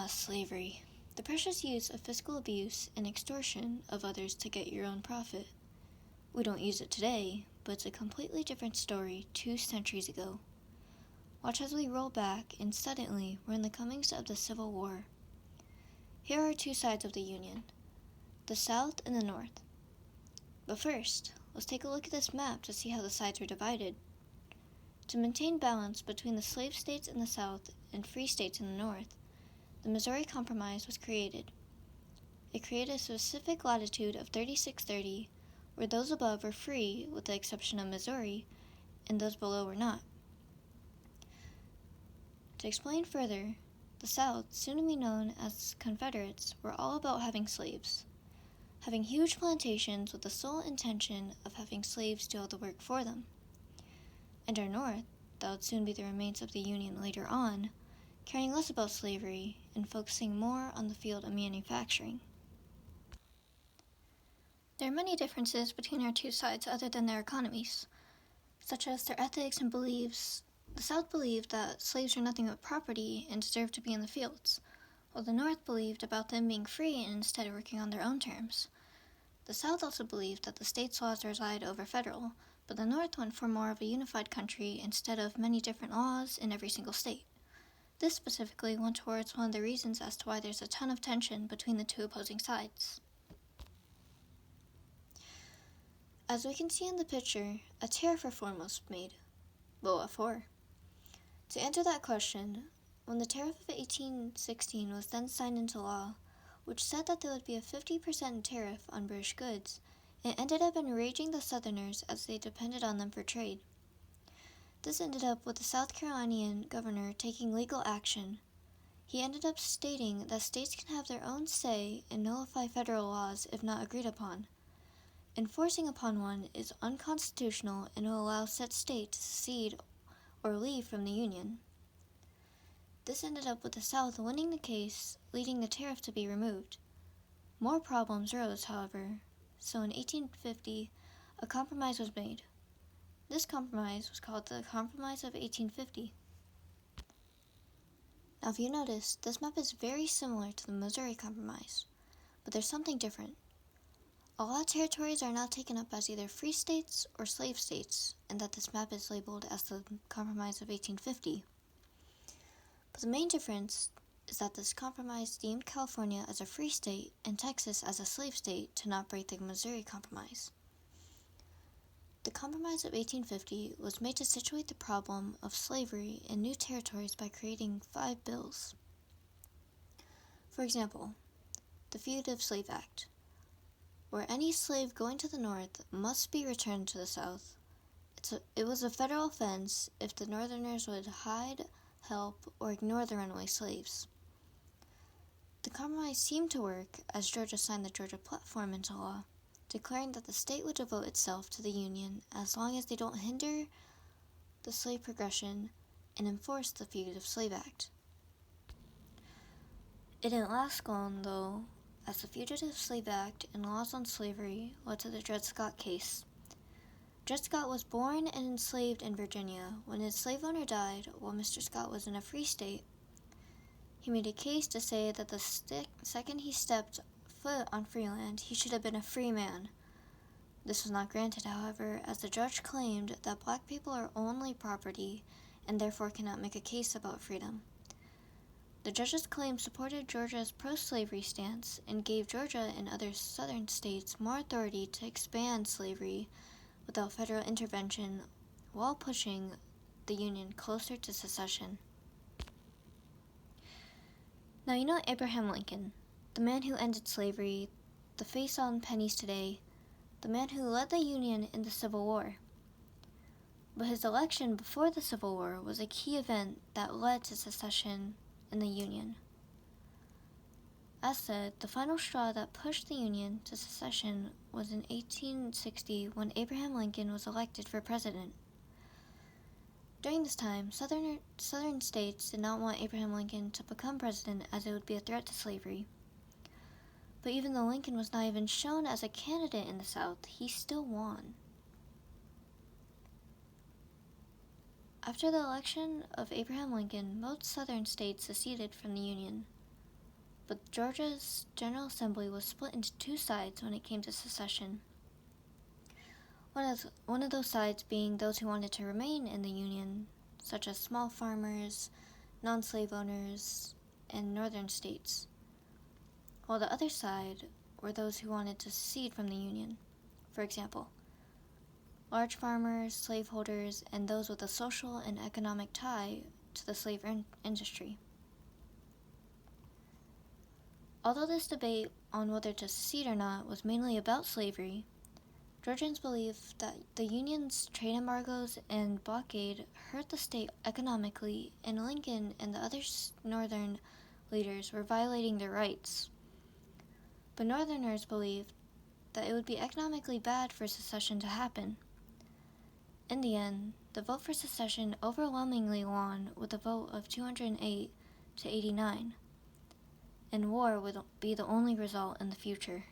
Slavery. The precious use of physical abuse and extortion of others to get your own profit. We don't use it today, but it's a completely different story 2 centuries ago. Watch as we roll back, and suddenly we're in the comings of the Civil War. Here are two sides of the Union, the South and the North. But first, let's take a look at this map to see how the sides were divided. To maintain balance between the slave states in the South and free states in the North, the Missouri Compromise was created. It created a specific latitude of 3630, where those above were free with the exception of Missouri, and those below were not. To explain further, the South, soon to be known as Confederates, were all about having slaves, having huge plantations with the sole intention of having slaves do all the work for them. And our North, that would soon be the remains of the Union later on, caring less about slavery and focusing more on the field of manufacturing. There are many differences between our two sides other than their economies, such as their ethics and beliefs. The South believed that slaves were nothing but property and deserved to be in the fields, while the North believed about them being free and instead working on their own terms. The South also believed that the state's laws reside over federal, but the North went for more of a unified country instead of many different laws in every single state. This specifically went towards one of the reasons as to why there's a ton of tension between the two opposing sides. As we can see in the picture, a tariff reform was made. But what for? To answer that question, when the Tariff of 1816 was then signed into law, which said that there would be a 50% tariff on British goods, it ended up enraging the Southerners as they depended on them for trade. This ended up with the South Carolinian governor taking legal action. He ended up stating that states can have their own say and nullify federal laws if not agreed upon. Enforcing upon one is unconstitutional and will allow said state to secede or leave from the Union. This ended up with the South winning the case, leading the tariff to be removed. More problems arose, however, so in 1850, a compromise was made. This compromise was called the Compromise of 1850. Now if you notice, this map is very similar to the Missouri Compromise, but there's something different. A lot of territories are now taken up as either free states or slave states, and that this map is labeled as the Compromise of 1850. But the main difference is that this compromise deemed California as a free state and Texas as a slave state to not break the Missouri Compromise. The Compromise of 1850 was made to situate the problem of slavery in new territories by creating 5 bills. For example, the Fugitive Slave Act, where any slave going to the North must be returned to the South. It was a federal offense if the Northerners would hide, help, or ignore the runaway slaves. The compromise seemed to work as Georgia signed the Georgia Platform into law, declaring that the state would devote itself to the Union as long as they don't hinder the slave progression and enforce the Fugitive Slave Act. It didn't last long, though, as the Fugitive Slave Act and laws on slavery led to the Dred Scott case. Dred Scott was born and enslaved in Virginia when his slave owner died while Mr. Scott was in a free state. He made a case to say that the second he stepped foot on free land, he should have been a free man. This was not granted, however, as the judge claimed that black people are only property and therefore cannot make a case about freedom. The judge's claim supported Georgia's pro-slavery stance and gave Georgia and other southern states more authority to expand slavery without federal intervention while pushing the Union closer to secession. Now you know Abraham Lincoln, the man who ended slavery, the face on pennies today, the man who led the Union in the Civil War. But his election before the Civil War was a key event that led to secession in the Union. As said, the final straw that pushed the Union to secession was in 1860 when Abraham Lincoln was elected for president. During this time, southern states did not want Abraham Lincoln to become president as it would be a threat to slavery. But even though Lincoln was not even shown as a candidate in the South, he still won. After the election of Abraham Lincoln, most southern states seceded from the Union. but Georgia's General Assembly was split into two sides when it came to secession. One of those sides being those who wanted to remain in the Union, such as small farmers, non-slave owners, and northern states, while the other side were those who wanted to secede from the Union. For example, large farmers, slaveholders, and those with a social and economic tie to the slave industry. Although this debate on whether to secede or not was mainly about slavery, Georgians believe that the Union's trade embargoes and blockade hurt the state economically, and Lincoln and the other Northern leaders were violating their rights. But Northerners believed that it would be economically bad for secession to happen. In the end, the vote for secession overwhelmingly won with a vote of 208 to 89, and war would be the only result in the future.